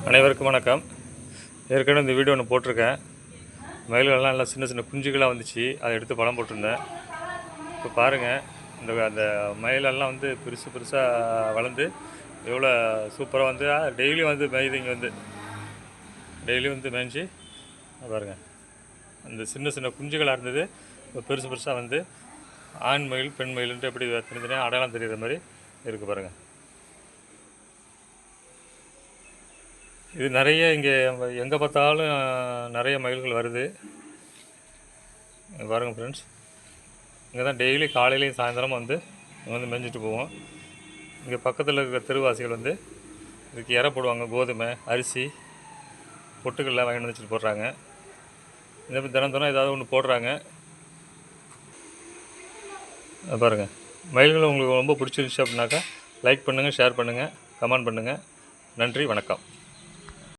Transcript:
அனைவருக்கும் வணக்கம். ஏற்கனவே இந்த வீடியோ ஒன்று போட்டிருக்கேன். மயில்கள்லாம் நல்லா சின்ன சின்ன குஞ்சுகளாக வந்துச்சு, அதை எடுத்து படம் போட்டிருந்தேன். இப்போ பாருங்கள், அந்த மயிலெல்லாம் வந்து பெருசாக வளர்ந்து எவ்வளோ சூப்பராக வந்து டெய்லியும் வந்து மேய்திங்க வந்து டெய்லியும் வந்து மேய்ஞ்சி பாருங்கள். அந்த சின்ன சின்ன குஞ்சுகளாக இருந்தது இப்போ பெருசாக வந்து ஆண் மயில் பெண் மயிலுன்ட்டு எப்படி தனித்தனியாக அடையாளம் தெரிகிற மாதிரி இருக்குது பாருங்கள். இது நிறைய இங்கே எங்கே பார்த்தாலும் நிறைய மயில்கள் வருது பாருங்கள் ஃப்ரெண்ட்ஸ். இங்கே தான் டெய்லி காலையிலையும் சாயந்தரமும் வந்து மேய்ஞ்சிட்டு போவோம். இங்கே பக்கத்தில் இருக்கிற தெருவாசிகள் வந்து இதுக்கு இற போடுவாங்க. கோதுமை, அரிசி, பொட்டுக்கள்லாம் வாங்கி வந்து வச்சுட்டு போடுறாங்க. இந்த மாதிரி தினம் ஏதாவது ஒன்று போடுறாங்க. பாருங்கள், மயில்கள் உங்களுக்கு ரொம்ப பிடிச்சிருந்துச்சு அப்படின்னாக்கா லைக் பண்ணுங்கள், ஷேர் பண்ணுங்கள், கமெண்ட் பண்ணுங்கள். நன்றி, வணக்கம்.